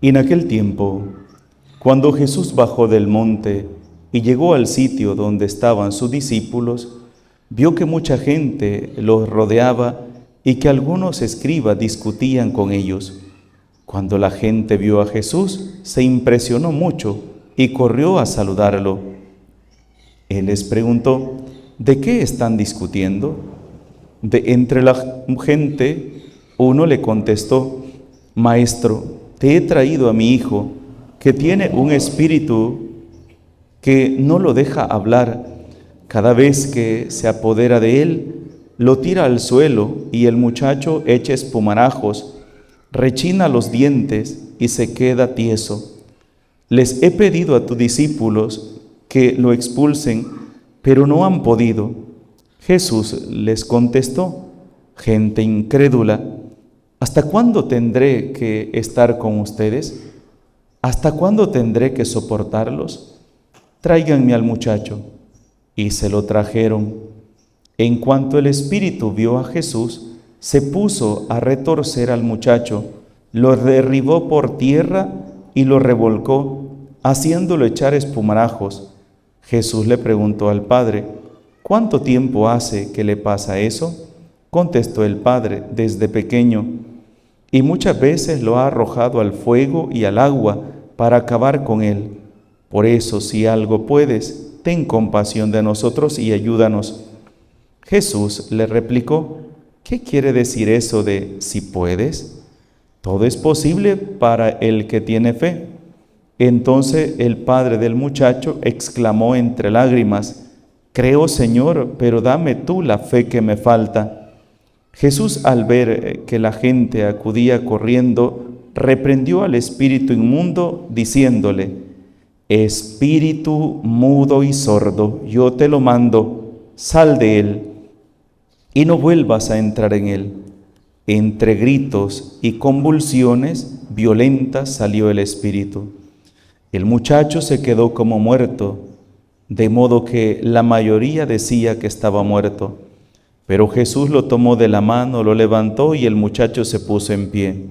En aquel tiempo, cuando Jesús bajó del monte y llegó al sitio donde estaban sus discípulos, vio que mucha gente los rodeaba y que algunos escribas discutían con ellos. Cuando la gente vio a Jesús, se impresionó mucho y corrió a saludarlo. Él les preguntó: ¿de qué están discutiendo? De entre la gente, uno le contestó: Maestro, te he traído a mi hijo, que tiene un espíritu que no lo deja hablar. Cada vez que se apodera de él, lo tira al suelo y el muchacho echa espumarajos, rechina los dientes y se queda tieso. Les he pedido a tus discípulos que lo expulsen, pero no han podido. Jesús les contestó: gente incrédula, ¿hasta cuándo tendré que estar con ustedes? ¿Hasta cuándo tendré que soportarlos? Tráiganme al muchacho. Y se lo trajeron. En cuanto el espíritu vio a Jesús, se puso a retorcer al muchacho, lo derribó por tierra y lo revolcó, haciéndolo echar espumarajos. Jesús le preguntó al padre: ¿cuánto tiempo hace que le pasa eso? Contestó el padre: desde pequeño, y muchas veces lo ha arrojado al fuego y al agua para acabar con él. Por eso, si algo puedes, ten compasión de nosotros y ayúdanos. Jesús le replicó: ¿qué quiere decir eso de si puedes? Todo es posible para el que tiene fe. Entonces el padre del muchacho exclamó entre lágrimas: creo, Señor, pero dame tú la fe que me falta. Jesús, al ver que la gente acudía corriendo, reprendió al espíritu inmundo, diciéndole: espíritu mudo y sordo, yo te lo mando, sal de él y no vuelvas a entrar en él. Entre gritos y convulsiones violentas salió el espíritu. El muchacho se quedó como muerto, de modo que la mayoría decía que estaba muerto. Pero Jesús lo tomó de la mano, lo levantó y el muchacho se puso en pie.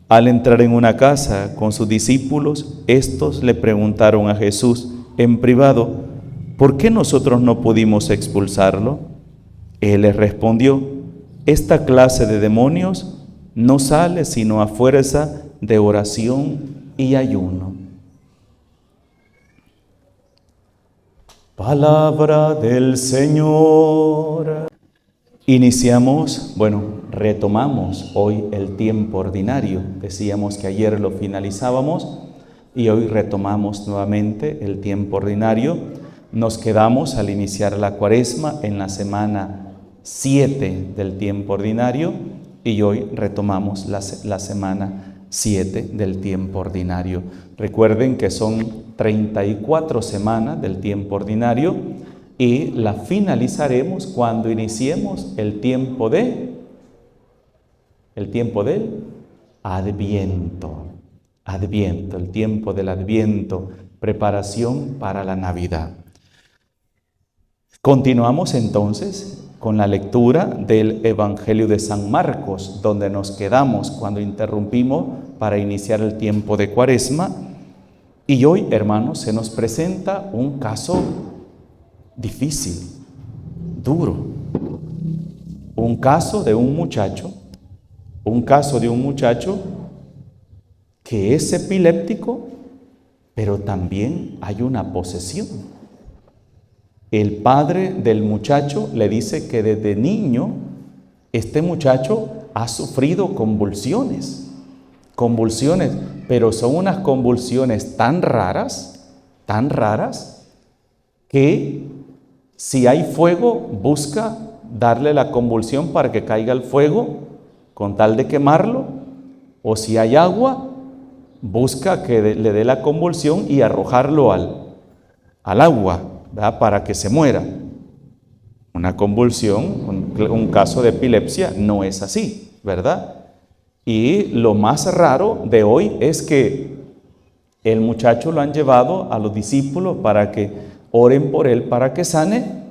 Al entrar en una casa con sus discípulos, estos le preguntaron a Jesús en privado: ¿por qué nosotros no pudimos expulsarlo? Él les respondió: esta clase de demonios no sale sino a fuerza de oración y ayuno. Palabra del Señor. Retomamos hoy el tiempo ordinario. Decíamos que ayer lo finalizábamos y hoy retomamos nuevamente el tiempo ordinario. Nos quedamos al iniciar la Cuaresma en la semana 7 del tiempo ordinario y hoy retomamos la semana 7 del tiempo ordinario. Recuerden que son 34 semanas del tiempo ordinario y la finalizaremos cuando iniciemos el tiempo del Adviento. Adviento, el tiempo del Adviento, preparación para la Navidad. Continuamos entonces con la lectura del Evangelio de San Marcos, donde nos quedamos cuando interrumpimos para iniciar el tiempo de Cuaresma. Y hoy, hermanos, se nos presenta un caso difícil, duro. Un caso de un muchacho que es epiléptico, pero también hay una posesión. El padre del muchacho le dice que desde niño este muchacho ha sufrido convulsiones, pero son unas convulsiones tan raras, que si hay fuego, busca darle la convulsión para que caiga el fuego con tal de quemarlo, o si hay agua, busca que le dé la convulsión y arrojarlo al agua, ¿verdad?, para que se muera. Una convulsión, un caso de epilepsia no es así, ¿verdad? Y lo más raro de hoy es que el muchacho lo han llevado a los discípulos para que oren por él para que sane,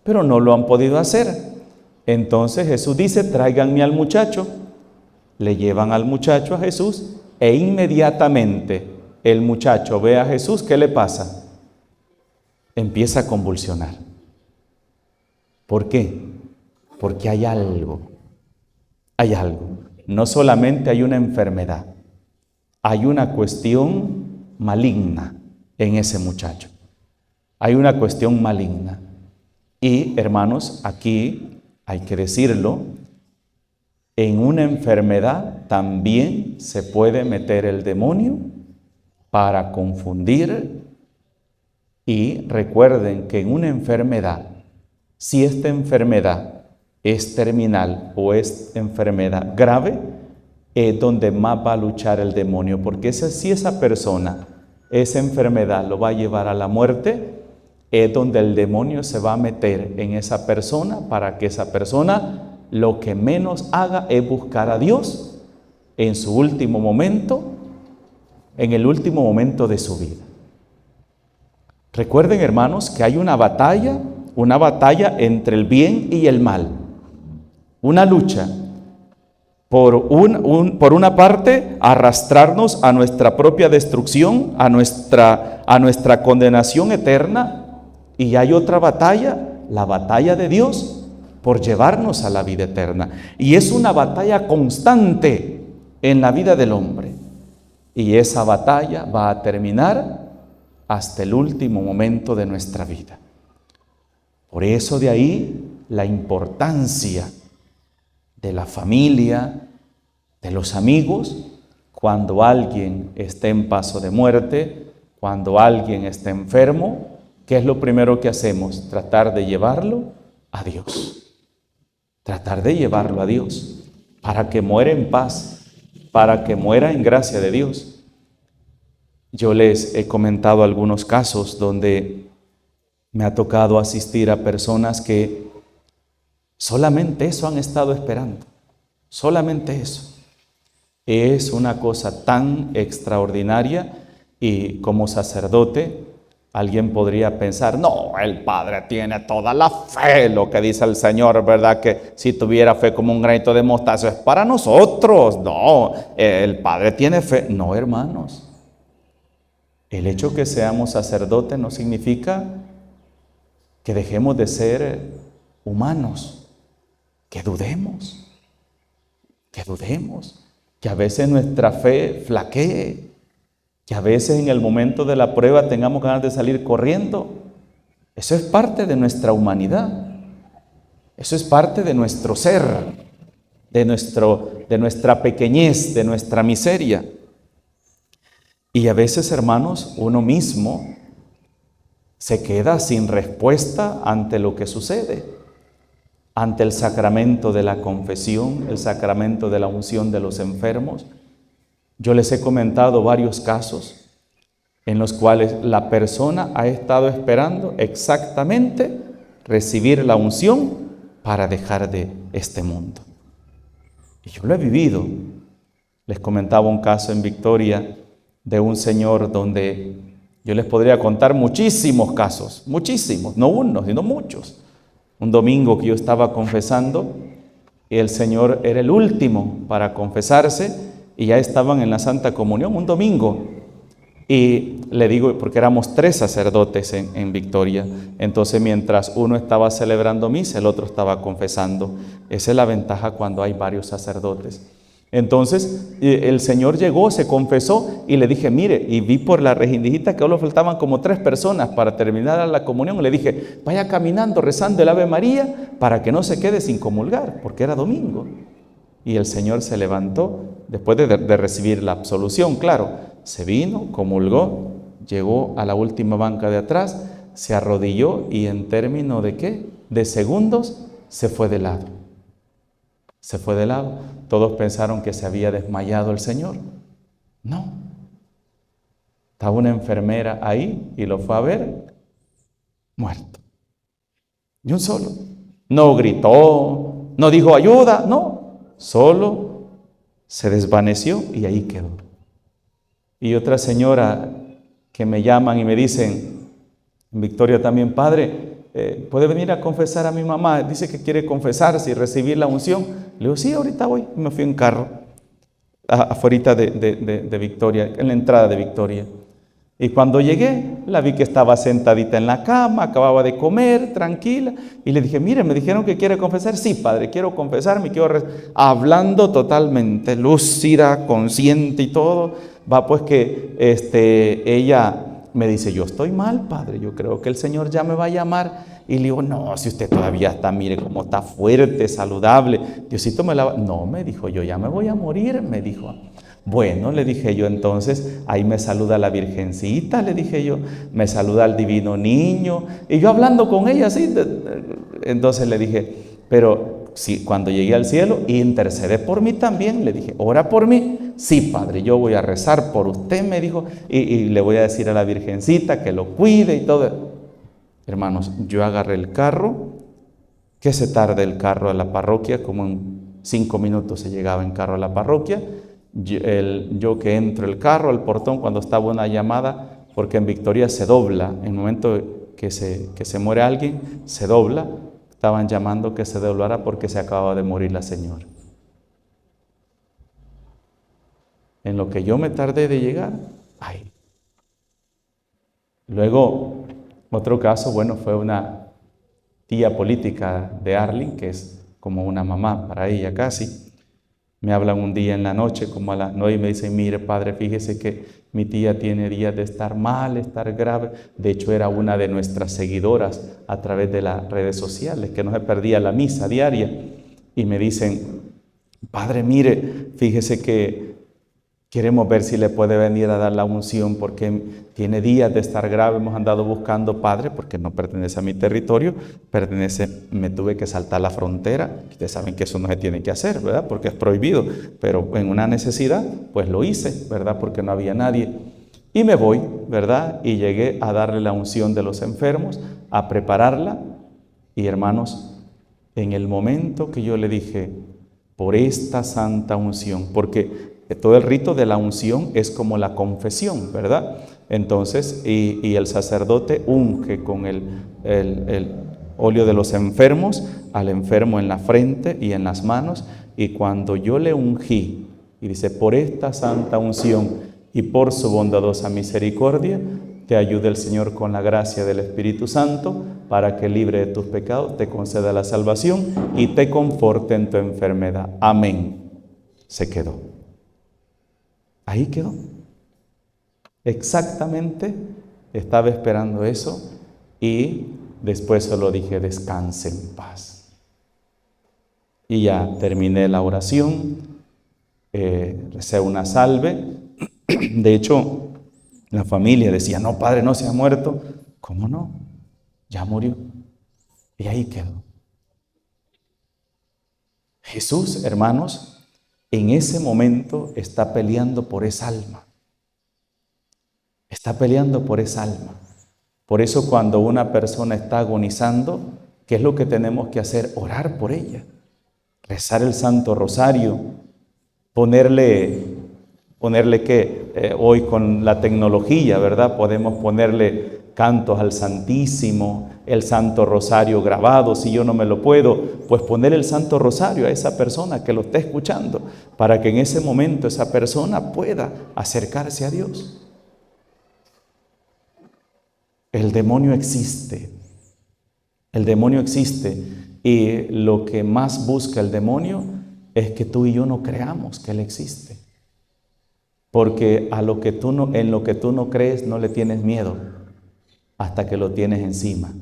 pero no lo han podido hacer. Entonces Jesús dice: tráiganme al muchacho. Le llevan al muchacho a Jesús E inmediatamente el muchacho ve a Jesús, ¿qué le pasa? Empieza a convulsionar. ¿Por qué? Porque hay algo. Hay algo. No solamente hay una enfermedad, hay una cuestión maligna en ese muchacho. Hay una cuestión maligna. Y, hermanos, aquí hay que decirlo, en una enfermedad también se puede meter el demonio para confundir. Y recuerden que en una enfermedad, si esta enfermedad es terminal o es enfermedad grave, es donde más va a luchar el demonio, porque si esa persona, esa enfermedad lo va a llevar a la muerte, es donde el demonio se va a meter en esa persona para que esa persona lo que menos haga es buscar a Dios en su último momento, en el último momento de su vida. Recuerden, hermanos, que hay una batalla entre el bien y el mal, una lucha. Por una parte, arrastrarnos a nuestra propia destrucción, a nuestra condenación eterna, y hay otra batalla, la batalla de Dios, por llevarnos a la vida eterna. Y es una batalla constante en la vida del hombre. Y esa batalla va a terminar hasta el último momento de nuestra vida. Por eso de ahí la importancia de la familia, de los amigos, cuando alguien esté en paso de muerte, cuando alguien esté enfermo, ¿qué es lo primero que hacemos? Tratar de llevarlo a Dios. Tratar de llevarlo a Dios para que muera en paz, para que muera en gracia de Dios. Yo les he comentado algunos casos donde me ha tocado asistir a personas que solamente eso han estado esperando, solamente eso. Es una cosa tan extraordinaria y como sacerdote alguien podría pensar, no, el Padre tiene toda la fe, lo que dice el Señor, ¿verdad? Que si tuviera fe como un granito de mostaza es para nosotros. No, el Padre tiene fe. No, hermanos. El hecho que seamos sacerdotes no significa que dejemos de ser humanos, que dudemos, que a veces nuestra fe flaquee, que a veces en el momento de la prueba tengamos ganas de salir corriendo. Eso es parte de nuestra humanidad, eso es parte de nuestro ser, de nuestra pequeñez, de nuestra miseria. Y a veces, hermanos, uno mismo se queda sin respuesta ante lo que sucede, ante el sacramento de la confesión, el sacramento de la unción de los enfermos. Yo les he comentado varios casos en los cuales la persona ha estado esperando exactamente recibir la unción para dejar de este mundo. Y yo lo he vivido. Les comentaba un caso en Victoria de un señor donde yo les podría contar muchísimos casos, muchísimos, no uno, sino muchos. Un domingo que yo estaba confesando, y el señor era el último para confesarse, y ya estaban en la Santa Comunión, un domingo. Y le digo, porque éramos 3 sacerdotes en Victoria, entonces mientras uno estaba celebrando misa, el otro estaba confesando. Esa es la ventaja cuando hay varios sacerdotes. Entonces el Señor llegó, se confesó y le dije, mire, y vi por la rejindijita que solo faltaban como 3 personas para terminar la comunión. Le dije, vaya caminando, rezando el Ave María para que no se quede sin comulgar, porque era domingo. Y el Señor se levantó, después de recibir la absolución, claro, se vino, comulgó, llegó a la última banca de atrás, se arrodilló y en términos de ¿qué? De segundos se fue de lado. Se fue de lado. Todos pensaron que se había desmayado el Señor. No. Estaba una enfermera ahí y lo fue a ver muerto. Y un solo. No gritó, no dijo ayuda, no. Solo se desvaneció y ahí quedó. Y otra señora que me llaman y me dicen, en Victoria también, padre, ¿puede venir a confesar a mi mamá? Dice que quiere confesarse y recibir la unción. Le digo, sí, ahorita voy. Y me fui en carro. afuera de Victoria, en la entrada de Victoria. Y cuando llegué, la vi que estaba sentadita en la cama, acababa de comer, tranquila, y le dije, mire, me dijeron que quiere confesar. Sí, padre, quiero confesarme, hablando totalmente, lúcida, consciente y todo. Va pues que ella me dice, yo estoy mal, padre, yo creo que el Señor ya me va a llamar. Y le digo, no, si usted todavía está, mire cómo está fuerte, saludable. Diosito me la va. No, me dijo, yo ya me voy a morir, me dijo. Bueno, le dije yo, entonces, ahí me saluda la Virgencita, le dije yo, me saluda el Divino Niño, y yo hablando con ella así, entonces le dije, pero sí, cuando llegué al cielo, intercede por mí también, le dije, ora por mí. Sí, padre, yo voy a rezar por usted, me dijo, y le voy a decir a la Virgencita que lo cuide y todo. Hermanos, yo agarré el carro, que se tarda el carro a la parroquia, como en 5 minutos se llegaba en carro a la parroquia. Yo que entro el carro al portón cuando estaba una llamada, porque en Victoria se dobla, en el momento que se muere alguien, se dobla, estaban llamando que se doblara porque se acababa de morir la señora. En lo que yo me tardé de llegar, ay. Luego, otro caso, bueno, fue una tía política de Arling, que es como una mamá para ella casi. Me hablan un día en la noche, como a las 9, y me dicen, mire, padre, fíjese que mi tía tiene días de estar mal, estar grave. De hecho, era una de nuestras seguidoras a través de las redes sociales, que no se perdía la misa diaria. Y me dicen, padre, mire, fíjese que queremos ver si le puede venir a dar la unción porque tiene días de estar grave. Hemos andado buscando, padre, porque no pertenece a mi territorio, me tuve que saltar la frontera. Ustedes saben que eso no se tiene que hacer, ¿verdad? Porque es prohibido, pero en una necesidad, pues lo hice, ¿verdad? Porque no había nadie. Y me voy, ¿verdad? Y llegué a darle la unción de los enfermos, a prepararla. Y hermanos, en el momento que yo le dije, por esta santa unción, porque todo el rito de la unción es como la confesión, ¿verdad? Entonces, y el sacerdote unge con el óleo de los enfermos al enfermo en la frente y en las manos, y cuando yo le ungí, y dice, por esta santa unción y por su bondadosa misericordia, te ayude el Señor con la gracia del Espíritu Santo, para que libre de tus pecados te conceda la salvación y te conforte en tu enfermedad. Amén. Se quedó. Ahí quedó. Exactamente estaba esperando eso, y después solo dije, descanse en paz. Y ya terminé la oración, recé una salve. De hecho, la familia decía, no, padre, no se ha muerto. ¿Cómo no? Ya murió. Y ahí quedó. Jesús, hermanos, en ese momento está peleando por esa alma. Está peleando por esa alma. Por eso cuando una persona está agonizando, ¿qué es lo que tenemos que hacer? Orar por ella. Rezar el Santo Rosario. Ponerle que hoy con la tecnología, ¿verdad? Podemos ponerle cantos al Santísimo, el Santo Rosario grabado. Si yo no me lo puedo, pues poner el Santo Rosario a esa persona que lo esté escuchando, para que en ese momento esa persona pueda acercarse a Dios. El demonio existe. El demonio existe, y lo que más busca el demonio es que tú y yo no creamos que Él existe. Porque en lo que tú no crees no le tienes miedo hasta que lo tienes encima.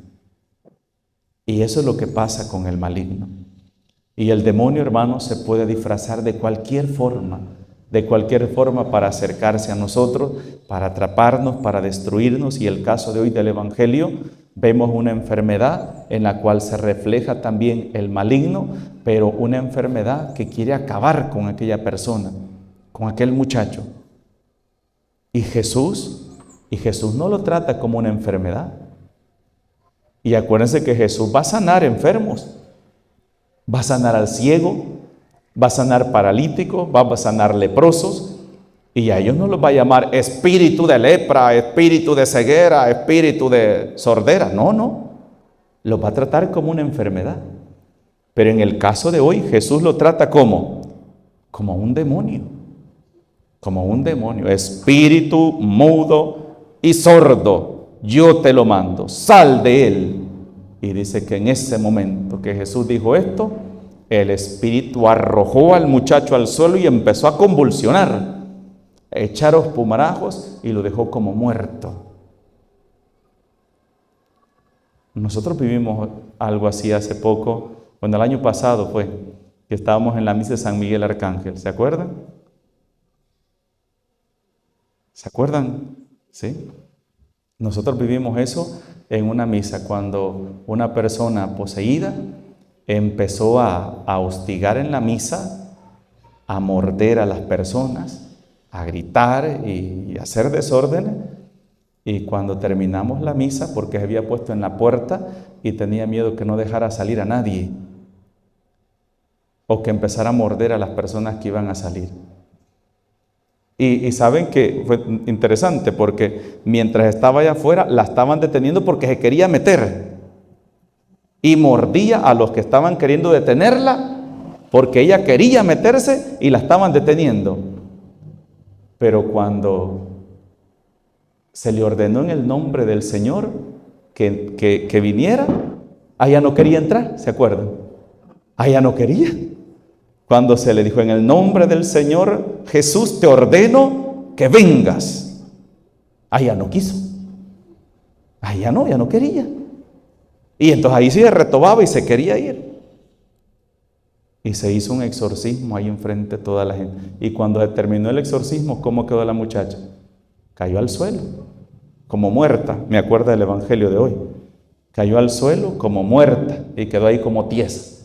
Y eso es lo que pasa con el maligno. Y el demonio, hermano, se puede disfrazar de cualquier forma para acercarse a nosotros, para atraparnos, para destruirnos. Y el caso de hoy del Evangelio, vemos una enfermedad en la cual se refleja también el maligno, pero una enfermedad que quiere acabar con aquella persona, con aquel muchacho. Y Jesús no lo trata como una enfermedad. Y acuérdense que Jesús va a sanar enfermos, va a sanar al ciego, va a sanar paralíticos, va a sanar leprosos, y a ellos no los va a llamar espíritu de lepra, espíritu de ceguera, espíritu de sordera. No, los va a tratar como una enfermedad. Pero en el caso de hoy, Jesús lo trata como un demonio. como un demonio, espíritu mudo y sordo, yo te lo mando, sal de él. Y dice que en ese momento que Jesús dijo esto, el espíritu arrojó al muchacho al suelo y empezó a convulsionar, a echar espumarajos y lo dejó como muerto. Nosotros vivimos algo así hace poco, cuando el año pasado fue, que estábamos en la misa de San Miguel Arcángel, ¿se acuerdan? ¿Se acuerdan? ¿Sí? Nosotros vivimos eso en una misa, cuando una persona poseída empezó a hostigar en la misa, a morder a las personas, a gritar y hacer desórdenes. Y cuando terminamos la misa, porque se había puesto en la puerta y tenía miedo que no dejara salir a nadie, o que empezara a morder a las personas que iban a salir. Y saben que fue interesante, porque mientras estaba allá afuera, la estaban deteniendo porque se quería meter. Y mordía a los que estaban queriendo detenerla, porque ella quería meterse y la estaban deteniendo. Pero cuando se le ordenó en el nombre del Señor que viniera, ella no quería entrar, ¿se acuerdan? Ella no quería. Cuando se le dijo, en el nombre del Señor Jesús te ordeno que vengas, ella no quiso. Ella no quería. Y entonces ahí sí se retobaba y se quería ir. Y se hizo un exorcismo ahí enfrente de toda la gente. Y cuando se terminó el exorcismo, ¿cómo quedó la muchacha? Cayó al suelo, como muerta. Me acuerdo del evangelio de hoy. Cayó al suelo como muerta y quedó ahí como tiesa.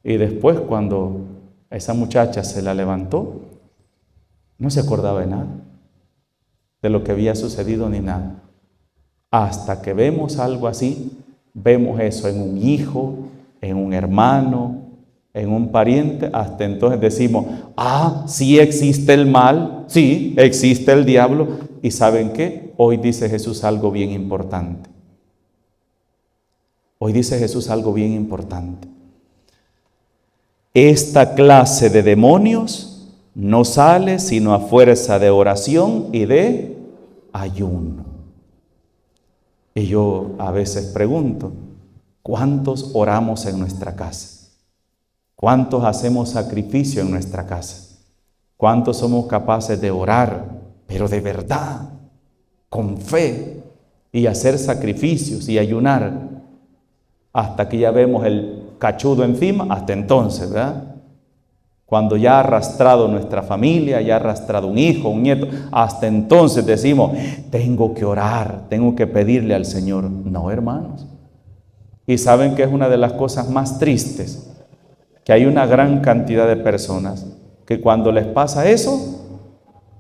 Y después, cuando esa muchacha se la levantó, no se acordaba de nada, de lo que había sucedido ni nada. Hasta que vemos algo así, vemos eso en un hijo, en un hermano, en un pariente, hasta entonces decimos, sí existe el mal, sí existe el diablo. ¿Y saben qué? Hoy dice Jesús algo bien importante. Hoy dice Jesús algo bien importante. Esta clase de demonios no sale sino a fuerza de oración y de ayuno. Y yo a veces pregunto, ¿cuántos oramos en nuestra casa? ¿Cuántos hacemos sacrificio en nuestra casa? ¿Cuántos somos capaces de orar, pero de verdad, con fe, y hacer sacrificios y ayunar? Hasta que ya vemos el cachudo encima, hasta entonces, ¿verdad? Cuando ya ha arrastrado nuestra familia, ya ha arrastrado un hijo, un nieto, hasta entonces decimos, tengo que orar, tengo que pedirle al Señor. No, hermanos. Y saben que es una de las cosas más tristes, que hay una gran cantidad de personas que cuando les pasa eso,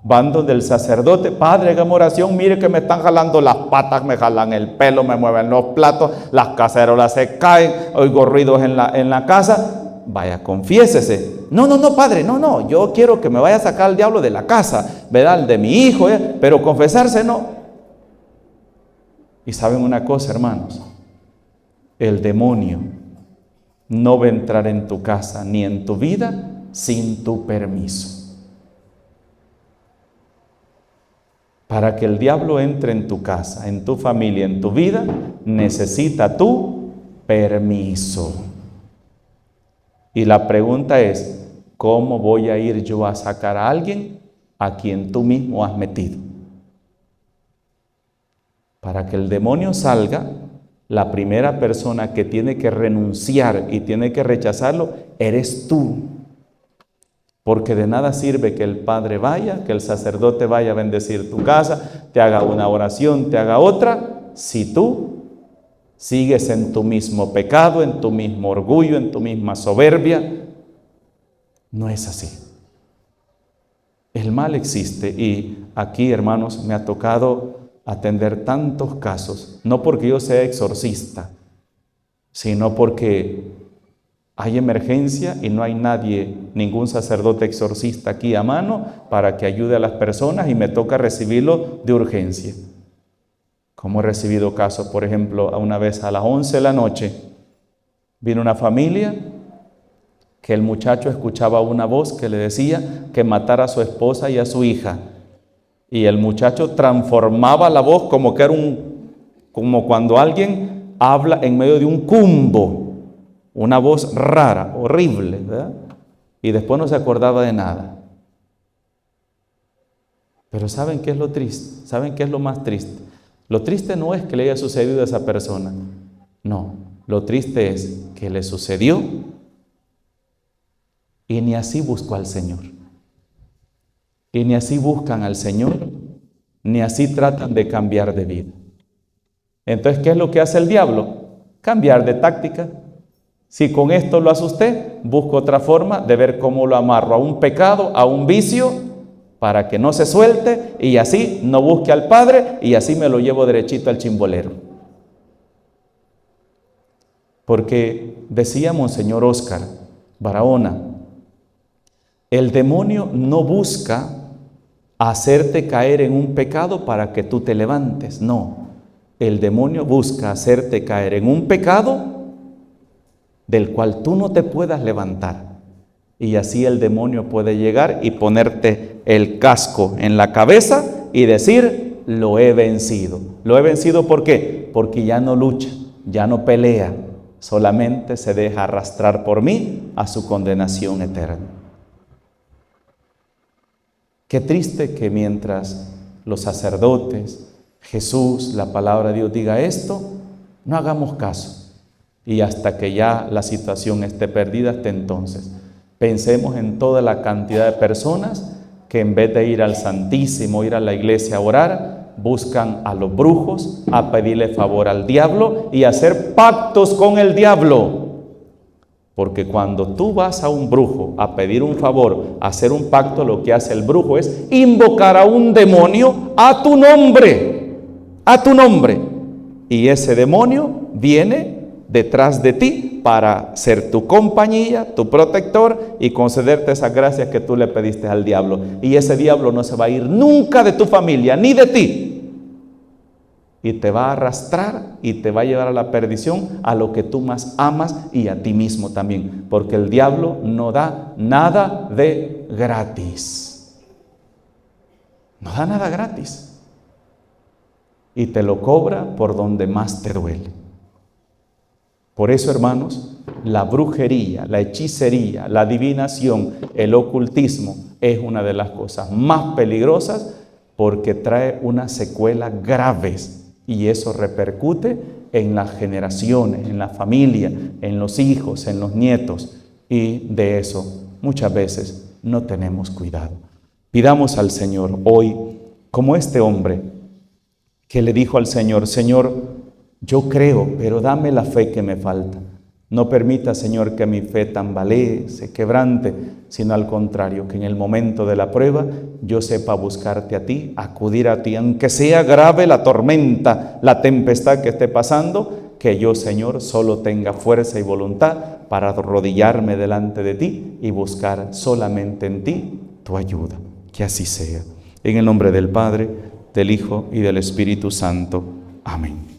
van donde el sacerdote, padre, hágame oración, mire que me están jalando las patas, me jalan el pelo, me mueven los platos, las cacerolas se caen, oigo ruidos en la casa. Vaya, confiésese. No, padre, no, yo quiero que me vaya a sacar el diablo de la casa, ¿verdad? El de mi hijo, pero confesarse no. Y saben una cosa, hermanos, el demonio no va a entrar en tu casa ni en tu vida sin tu permiso. Para que el diablo entre en tu casa, en tu familia, en tu vida, necesita tu permiso. Y la pregunta es, ¿cómo voy a ir yo a sacar a alguien a quien tú mismo has metido? Para que el demonio salga, la primera persona que tiene que renunciar y tiene que rechazarlo, eres tú. Porque de nada sirve que el padre vaya, que el sacerdote vaya a bendecir tu casa, te haga una oración, te haga otra, si tú sigues en tu mismo pecado, en tu mismo orgullo, en tu misma soberbia. No es así. El mal existe y aquí, hermanos, me ha tocado atender tantos casos, no porque yo sea exorcista, sino porque hay emergencia y no hay nadie, ningún sacerdote exorcista aquí a mano para que ayude a las personas y me toca recibirlo de urgencia. Como he recibido casos, por ejemplo, una vez a las 11 de la noche, vino una familia que el muchacho escuchaba una voz que le decía que matara a su esposa y a su hija. Y el muchacho transformaba la voz como que era como cuando alguien habla en medio de un cumbo, una voz rara, horrible, ¿verdad? Y después no se acordaba de nada. Pero ¿saben qué es lo triste? ¿Saben qué es lo más triste? Lo triste no es que le haya sucedido a esa persona. No, lo triste es que le sucedió y ni así buscó al Señor. Y ni así buscan al Señor, ni así tratan de cambiar de vida. Entonces, ¿qué es lo que hace el diablo? Cambiar de táctica. Si con esto lo hace usted, busca otra forma de ver cómo lo amarro a un pecado, a un vicio, para que no se suelte y así no busque al Padre y así me lo llevo derechito al chimbolero. Porque decía Monseñor Óscar Barahona, el demonio no busca hacerte caer en un pecado para que tú te levantes, no. El demonio busca hacerte caer en un pecado del cual tú no te puedas levantar. Y así el demonio puede llegar y ponerte el casco en la cabeza y decir, lo he vencido. ¿Lo he vencido por qué? Porque ya no lucha, ya no pelea, solamente se deja arrastrar por mí a su condenación eterna. Qué triste que mientras los sacerdotes, Jesús, la palabra de Dios diga esto, no hagamos caso. Y hasta que ya la situación esté perdida, hasta entonces. Pensemos en toda la cantidad de personas que en vez de ir al Santísimo, ir a la iglesia a orar, buscan a los brujos, a pedirle favor al diablo y a hacer pactos con el diablo. Porque cuando tú vas a un brujo a pedir un favor, a hacer un pacto, lo que hace el brujo es invocar a un demonio a tu nombre, a tu nombre. Y ese demonio viene detrás de ti para ser tu compañía, tu protector y concederte esas gracias que tú le pediste al diablo. Y ese diablo no se va a ir nunca de tu familia, ni de ti. Y te va a arrastrar y te va a llevar a la perdición, a lo que tú más amas y a ti mismo también. Porque el diablo no da nada de gratis. No da nada gratis. Y te lo cobra por donde más te duele. Por eso, hermanos, la brujería, la hechicería, la adivinación, el ocultismo es una de las cosas más peligrosas porque trae unas secuelas graves y eso repercute en las generaciones, en la familia, en los hijos, en los nietos y de eso muchas veces no tenemos cuidado. Pidamos al Señor hoy, como este hombre que le dijo al Señor, Señor, yo creo, pero dame la fe que me falta. No permita, Señor, que mi fe tambalee, se quebrante, sino al contrario, que en el momento de la prueba yo sepa buscarte a ti, acudir a ti, aunque sea grave la tormenta, la tempestad que esté pasando, que yo, Señor, solo tenga fuerza y voluntad para arrodillarme delante de ti y buscar solamente en ti tu ayuda. Que así sea. En el nombre del Padre, del Hijo y del Espíritu Santo. Amén.